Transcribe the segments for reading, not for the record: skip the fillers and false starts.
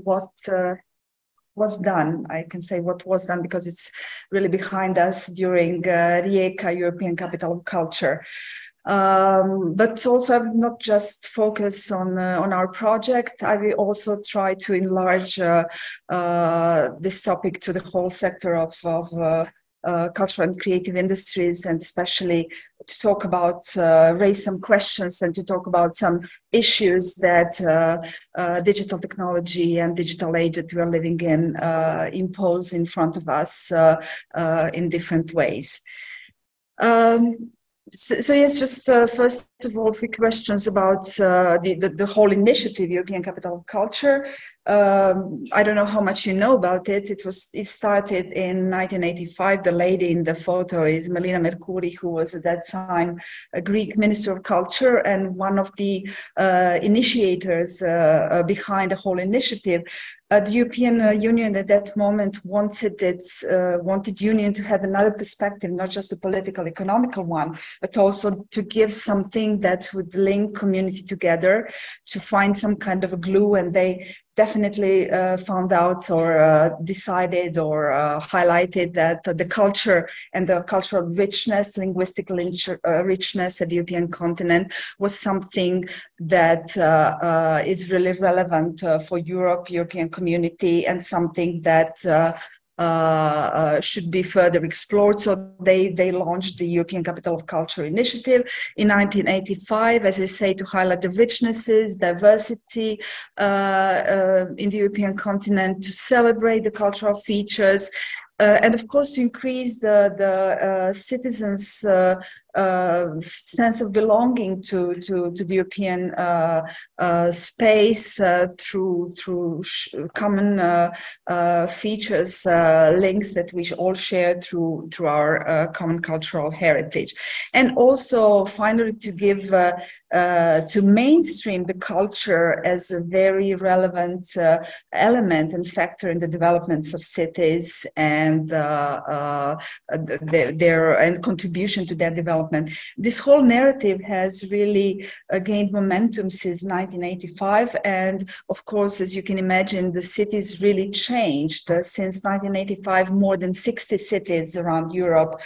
what was done. I can say what was done because it's really behind us during Rijeka, European Capital of Culture. But also I will not just focus on our project. I will also try to enlarge this topic to the whole sector of cultural and creative industries, and especially to talk about, raise some questions and to talk about some issues that digital technology and digital age that we are living in impose in front of us in different ways. So yes, just first of all, a few questions about the whole initiative, European Capital of Culture. I don't know how much you know about it. It started in 1985. The lady in the photo is Melina Mercouri, who was at that time a Greek Minister of Culture and one of the initiators behind the whole initiative. The European Union at that moment wanted Union to have another perspective, not just a political, economical one, but also to give something that would link community together, to find some kind of a glue, and they definitely found out or decided or highlighted that the culture and the cultural richness, linguistic richness at the European continent was something that is really relevant for Europe, European community, and something that should be further explored. So they launched the European Capital of Culture initiative in 1985, as I say, to highlight the richnesses, diversity in the European continent, to celebrate the cultural features, and of course to increase the citizens' sense of belonging to the European space through common features, links that we all share through our common cultural heritage, and also finally to give to mainstream the culture as a very relevant element and factor in the developments of cities and their contribution to their development. This whole narrative has really gained momentum since 1985, and of course, as you can imagine, the cities really changed. Since 1985, more than 60 cities around Europe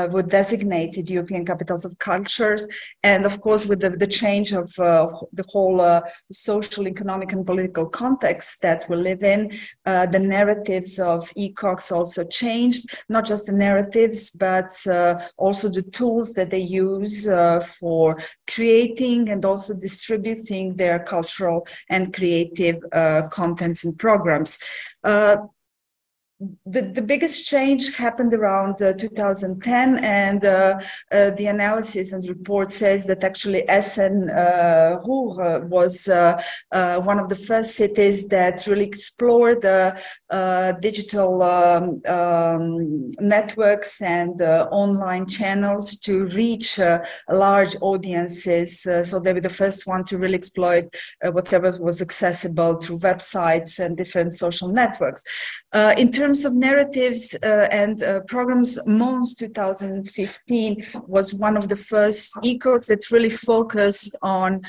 were designated European capitals of cultures, and of course, with the change of the whole social, economic, and political context that we live in, the narratives of ECOCs also changed. Not just the narratives, but also the tools that they use for creating and also distributing their cultural and creative contents and programs. The biggest change happened around 2010, and the analysis and report says that actually Essen-Ruhr was one of the first cities that really explored the digital networks and online channels to reach large audiences. So they were the first one to really exploit whatever was accessible through websites and different social networks. In terms of narratives and programs, Mons 2015 was one of the first ECOCs that really focused on,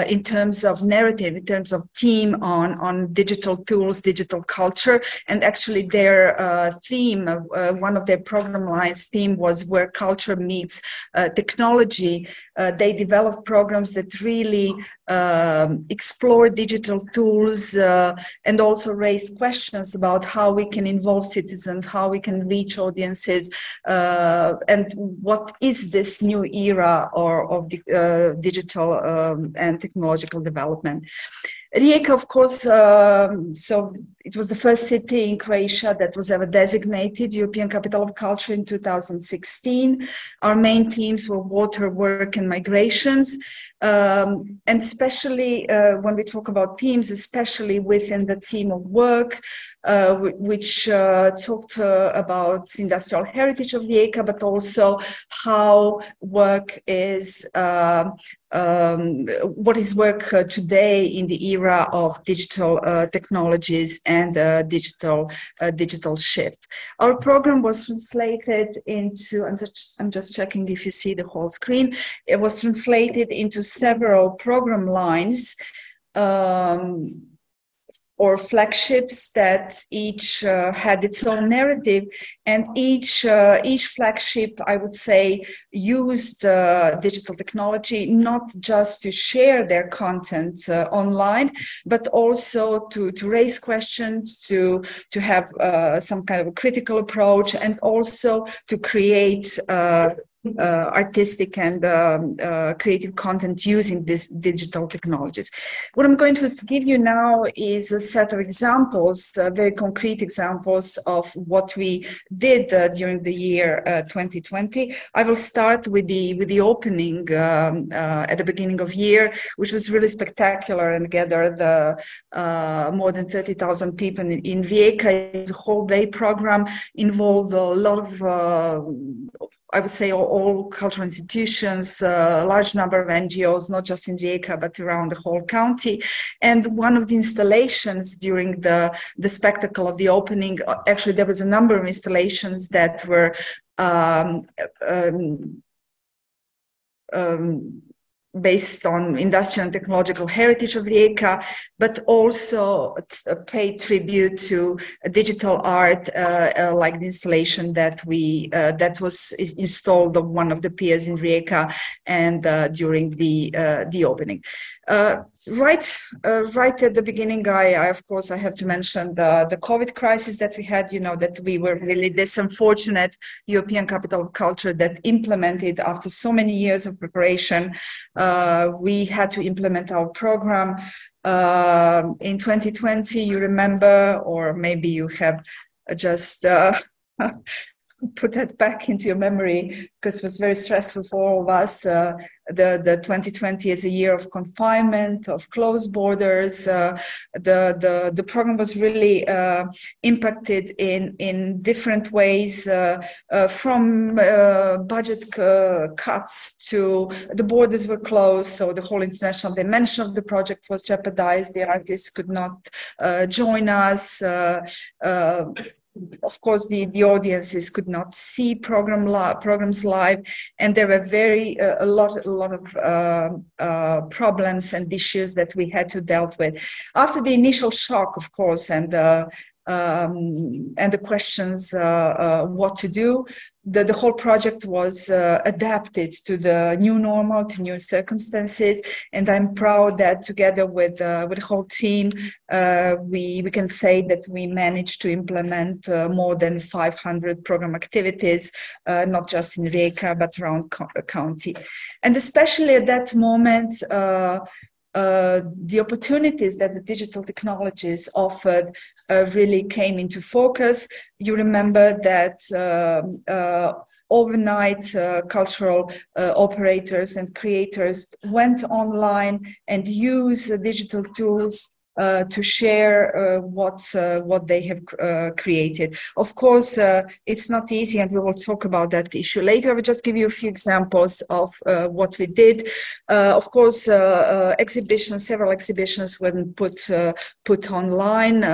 in terms of narrative, in terms of theme on digital tools, digital culture, and actually their theme, one of their program lines theme was where culture meets technology. They developed programs that really explore digital tools and also raise questions about how we can involve citizens, how we can reach audiences, and what is this new era of the digital and technological development. Rijeka, of course, so it was the first city in Croatia that was ever designated European Capital of Culture in 2016. Our main themes were water, work, and migrations. And especially when we talk about themes, especially within the theme of work, which talked about industrial heritage of Rijeka, but also how work is, what is work today in the era of digital technologies and digital shifts. Our program was translated into, I'm just checking if you see the whole screen, it was translated into several program lines. or flagships that each had its own narrative, and each flagship, I would say, used digital technology not just to share their content online, but also to raise questions, to have some kind of a critical approach, and also to create artistic and creative content using these digital technologies. What I'm going to give you now is a set of examples, very concrete examples of what we did during the year 2020. I will start with the opening at the beginning of year, which was really spectacular and gathered more than 30,000 people in Rijeka. It's a whole day program, involved a lot of I would say all cultural institutions, a large number of NGOs, not just in Rijeka, but around the whole county. And one of the installations during the spectacle of the opening, actually there was a number of installations that were based on industrial and technological heritage of Rijeka, but also paid tribute to digital art, like the installation that was installed on one of the piers in Rijeka and during the opening. Right at the beginning, I of course I have to mention the COVID crisis that we had. You know that we were really this unfortunate European capital of culture that implemented, after so many years of preparation, we had to implement our program in 2020. You remember, or maybe you have just put that back into your memory, because it was very stressful for all of us. The 2020 is a year of confinement, of closed borders. The program was really impacted in different ways, from budget cuts to the borders were closed, so the whole international dimension of the project was jeopardized. The artists could not join us. Of course, the audiences could not see programs live, and there were a lot of problems and issues that we had to deal with. After the initial shock, of course, and the questions what to do, the whole project was adapted to the new normal, to new circumstances, and I'm proud that together with the whole team, we can say that we managed to implement more than 500 program activities, not just in Rijeka but around the county, and especially at that moment. The opportunities that the digital technologies offered really came into focus. You remember that overnight cultural operators and creators went online and used digital tools to share what they have created. Of course, it's not easy, and we will talk about that issue later. I will just give you a few examples of what we did. Of course, several exhibitions were put online.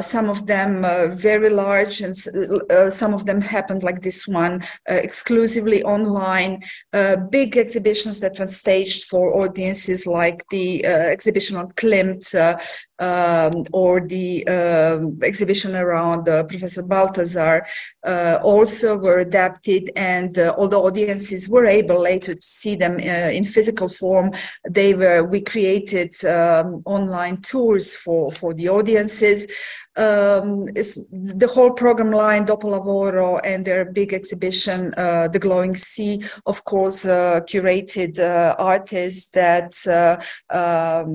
Some of them very large, and some of them happened like this one, exclusively online. Big exhibitions that were staged for audiences, like the exhibition on Klimt, or the exhibition around Professor Balthazar, also were adapted, and although audiences were able later to see them in physical form, we created online tours for the audiences. The whole program line, Dopolavoro, and their big exhibition, The Glowing Sea, of course, curated artists that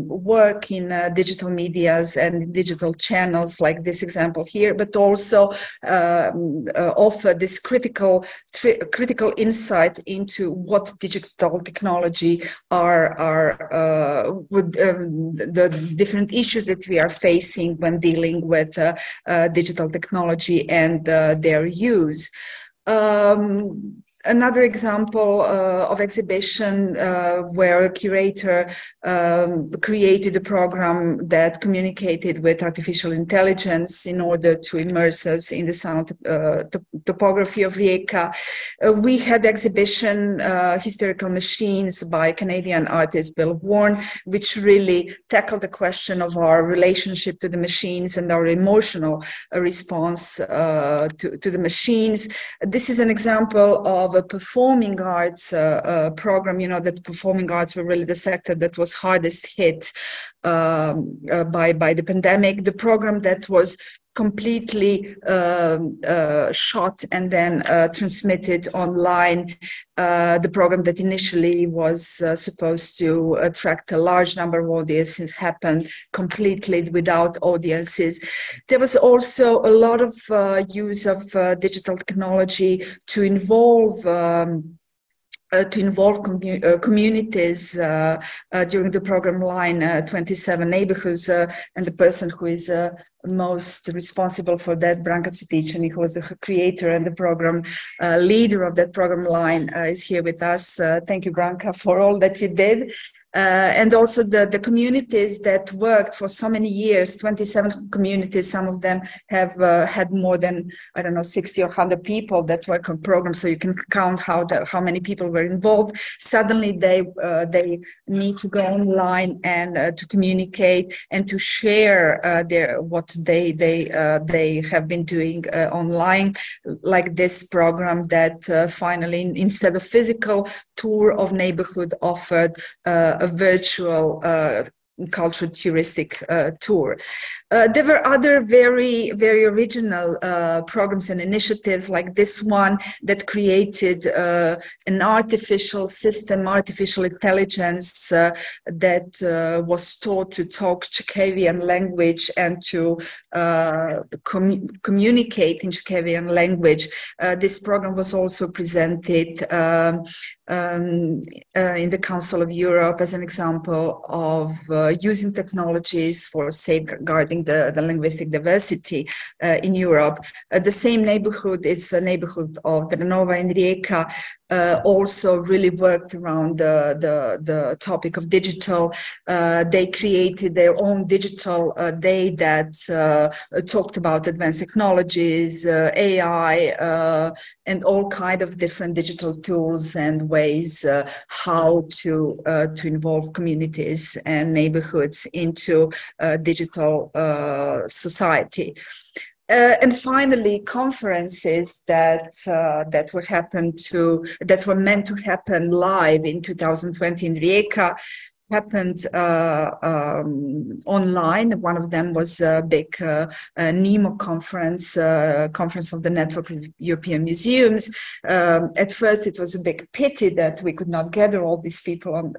work in digital medias and digital channels, like this example here, but also offer this critical insight into what digital technology with the different issues that we are facing when dealing with digital technology and their use. Another example of exhibition where a curator created a program that communicated with artificial intelligence in order to immerse us in the sound topography of Rijeka. We had exhibition Hysterical Machines by Canadian artist Bill Warren, which really tackled the question of our relationship to the machines and our emotional response to the machines. This is an example of a performing arts program. You know that performing arts were really the sector that was hardest hit by the pandemic. The program that was completely shot and then transmitted online. The program that initially was supposed to attract a large number of audiences happened completely without audiences. There was also a lot of use of digital technology to involve communities during the program line 27 neighborhoods, and the person who is most responsible for that, Branka Cvetičani, who was the creator and the program leader of that program line, is here with us. Thank you, Branka, for all that you did. And also the communities that worked for so many years, 27 communities, some of them have had more than, I don't know, 60 or 100 people that work on programs, so you can count how many people were involved. Suddenly they need to go online and to communicate and to share what they have been doing online, like this program that finally, instead of physical tour of neighborhood, offered a virtual cultural touristic tour. There were other very, very original programs and initiatives like this one that created an artificial system, artificial intelligence that was taught to talk Czechoslovakian language and to communicate in Czechoslovakian language. This program was also presented in the Council of Europe as an example of using technologies for safeguarding the linguistic diversity in Europe. The same neighborhood, it's a neighborhood of Drenova in Rijeka, also really worked around the topic of digital. They created their own digital day that talked about advanced technologies, AI, and all kind of different digital tools and ways how to involve communities and neighborhoods into digital society. And finally, conferences that were meant to happen live in 2020 in Rijeka happened online. One of them was a big NEMO conference, Conference of the Network of European Museums. At first, it was a big pity that we could not gather all these people on,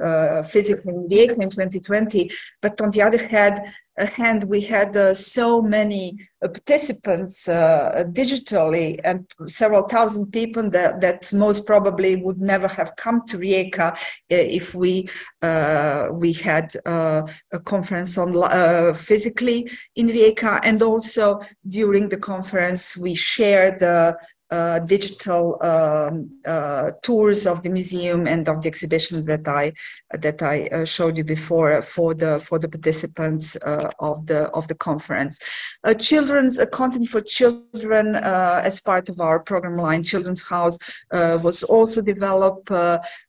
physically in Rijeka in 2020. But on the other hand, we had so many participants digitally, and several thousand people that most probably would never have come to Rijeka if we had a conference on physically in Rijeka. And also during the conference, we shared digital tours of the museum and of the exhibitions that I showed you before for the participants of the conference. Children's content for children as part of our program line, Children's House, was also developed.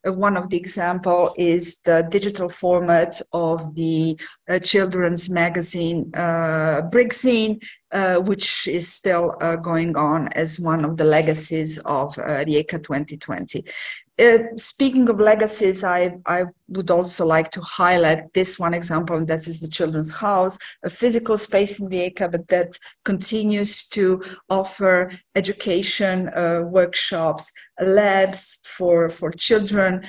One of the example is the digital format of the children's magazine Brigzine, which is still going on as one of the legacies of Rijeka 2020. Speaking of legacies, I would also like to highlight this one example, and that is the Children's House, a physical space in Rijeka, but that continues to offer education, workshops, labs for children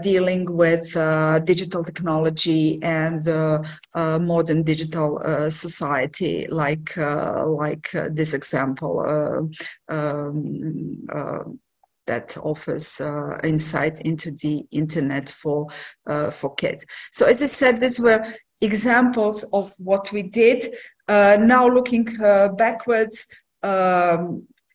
dealing with digital technology and modern digital society, like this example that offers insight into the internet for kids. So as I said, these were examples of what we did. Now looking backwards,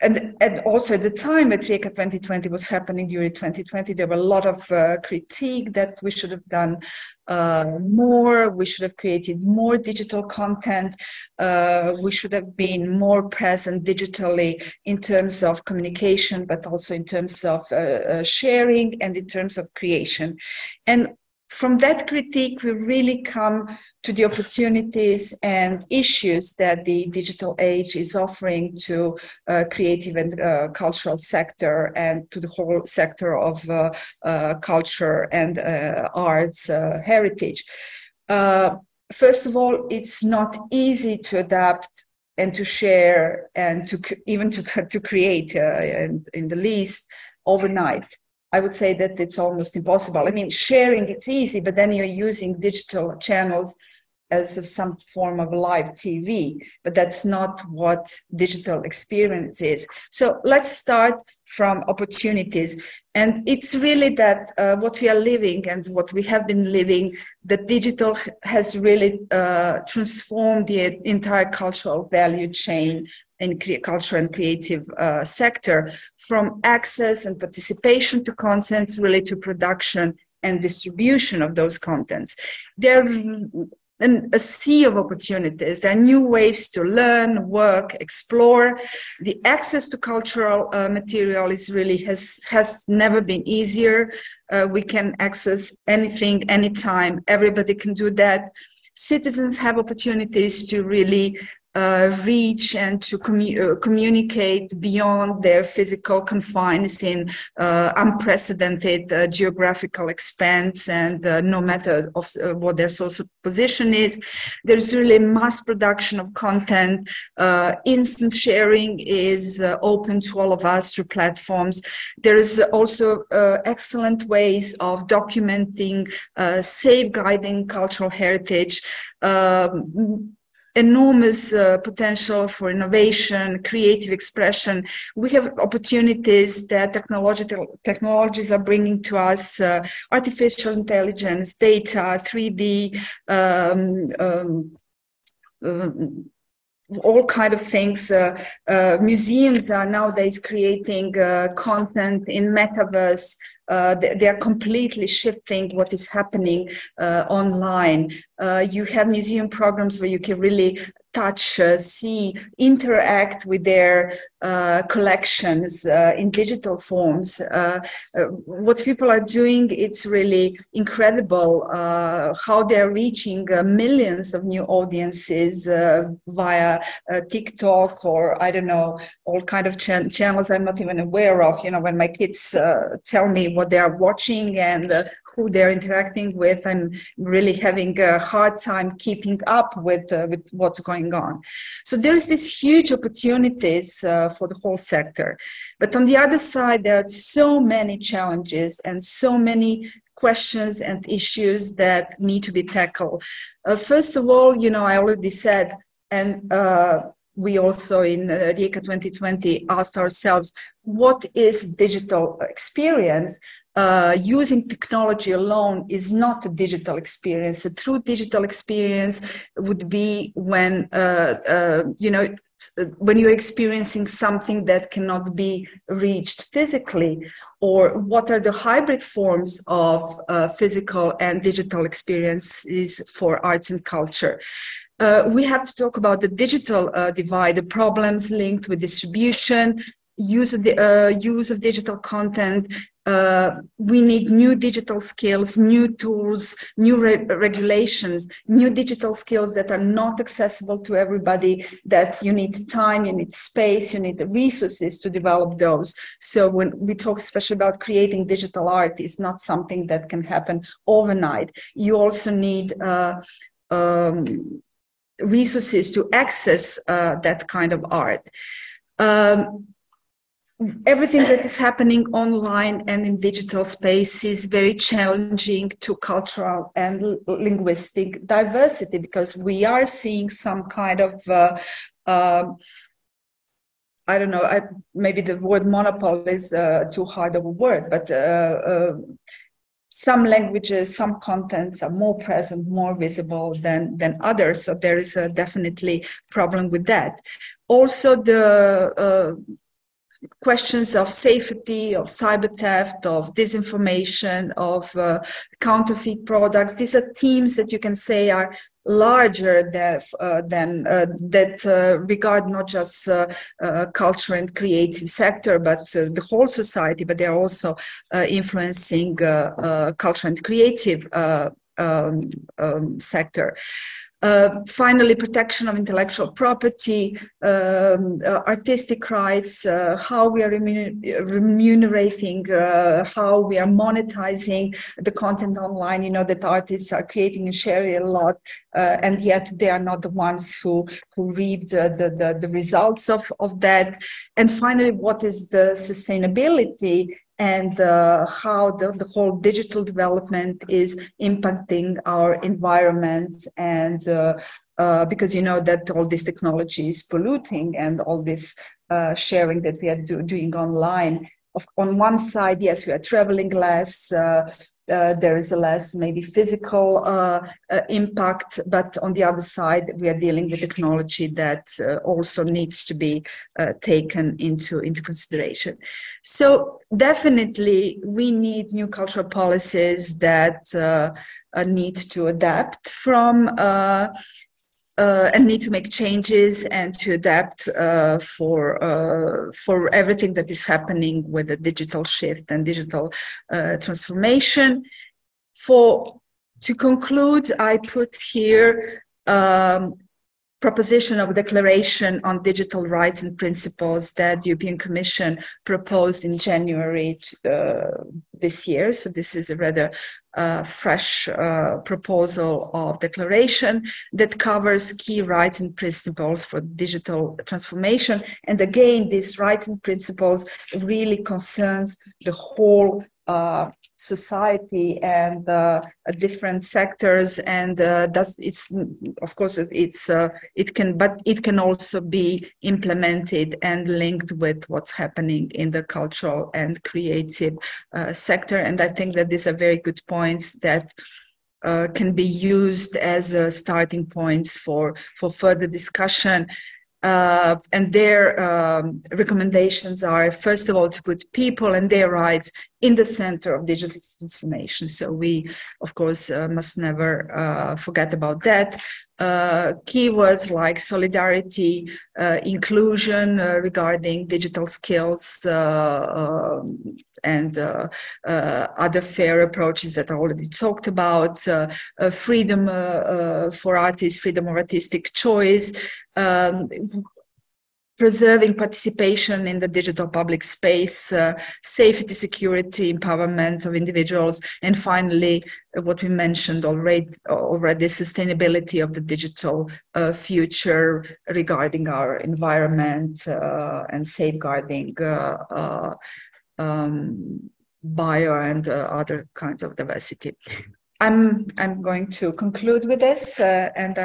and also at the time that Rijeka 2020 was happening during 2020, there were a lot of critique that we should have done more, we should have created more digital content, we should have been more present digitally in terms of communication, but also in terms of sharing and in terms of creation. And from that critique, we really come to the opportunities and issues that the digital age is offering to creative and cultural sector and to the whole sector of culture and arts heritage. First of all, it's not easy to adapt and to share and to even to create in the least overnight. I would say that it's almost impossible. I mean, sharing, it's easy, but then you're using digital channels as of some form of live TV, but that's not what digital experience is. So let's start from opportunities. And it's really that what we are living and what we have been living, that digital has really transformed the entire cultural value chain in culture and creative sector, from access and participation to contents, really to production and distribution of those contents. There are a sea of opportunities. There are new ways to learn, work, explore. The access to cultural material is really has never been easier. We can access anything, anytime. Everybody can do that. Citizens have opportunities to really reach and to communicate beyond their physical confines in unprecedented geographical expanse, and no matter of what their social position is. There's really mass production of content. Instant sharing is open to all of us through platforms. There is also excellent ways of documenting, safeguarding cultural heritage, enormous potential for innovation, creative expression. We have opportunities that technologies are bringing to us, artificial intelligence, data, 3D, all kind of things. Museums are nowadays creating content in metaverse. They are completely shifting what is happening online. You have museum programs where you can really touch, see, interact with their collections in digital forms. What people are doing, it's really incredible how they're reaching millions of new audiences via TikTok, or I don't know, all kind of channels I'm not even aware of. You know, when my kids tell me what they are watching and who they're interacting with, I'm really having a hard time keeping up with what's going on. So there's this huge opportunities for the whole sector. But on the other side, there are so many challenges and so many questions and issues that need to be tackled. First of all, you know, I already said, and we also in Rijeka 2020 asked ourselves, what is digital experience? Using technology alone is not a digital experience. A true digital experience would be when, you know, when you're experiencing something that cannot be reached physically, or what are the hybrid forms of physical and digital experiences for arts and culture. We have to talk about the digital divide, the problems linked with distribution, use of digital content. We need new digital skills, new tools, new regulations, new digital skills that are not accessible to everybody, that you need time, you need space, you need the resources to develop those. So when we talk especially about creating digital art, it's not something that can happen overnight. You also need resources to access that kind of art. Everything that is happening online and in digital space is very challenging to cultural and linguistic diversity, because we are seeing some kind of, I don't know, maybe the word monopoly is too hard of a word, but some languages, some contents are more present, more visible than others. So there is a definitely problem with that. Also, questions of safety, of cyber theft, of disinformation, of counterfeit products. These are themes that you can say are larger that regard not just culture and creative sector, but the whole society, but they're also influencing culture and creative sector. Finally, protection of intellectual property, artistic rights, how we are remunerating, how we are monetizing the content online. You know that artists are creating and sharing a lot, and yet they are not the ones who reap the results of that. And finally, what is the sustainability and how the whole digital development is impacting our environment, and because you know that all this technology is polluting, and all this sharing that we are doing online. On one side, yes, we are traveling less, there is a less maybe physical impact, but on the other side, we are dealing with technology that also needs to be taken into consideration. So definitely we need new cultural policies that need to adapt from and need to make changes and to adapt for everything that is happening with the digital shift and digital transformation. To conclude, I put here proposition of declaration on digital rights and principles that the European Commission proposed in January this year. So this is a rather fresh proposal of declaration that covers key rights and principles for digital transformation. And again, these rights and principles really concerns the whole society and different sectors, and it can also be implemented and linked with what's happening in the cultural and creative sector. And I think that these are very good points that can be used as starting points for further discussion. And their recommendations are, first of all, to put people and their rights in the center of digital transformation. So we, of course, must never forget about that. Keywords like solidarity, inclusion regarding digital skills, and other fair approaches that I already talked about, freedom for artists, freedom of artistic choice, preserving participation in the digital public space, safety, security, empowerment of individuals, and finally, what we mentioned already, sustainability of the digital future regarding our environment and safeguarding bio and other kinds of diversity. I'm going to conclude with this, and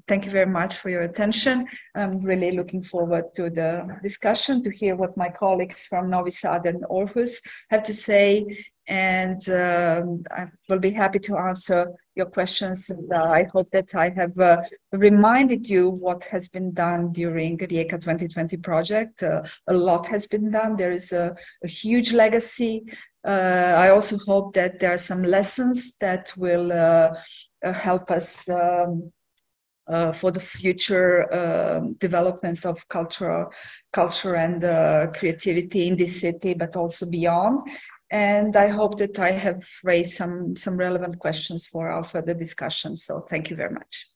thank you very much for your attention. I'm really looking forward to the discussion, to hear what my colleagues from Novi Sad and Aarhus have to say, and I will be happy to answer your questions. And, I hope that I have reminded you what has been done during the Rijeka 2020 project. A lot has been done. There is a huge legacy. I also hope that there are some lessons that will help us for the future development of culture and creativity in this city, but also beyond. And I hope that I have raised some relevant questions for our further discussion. So thank you very much.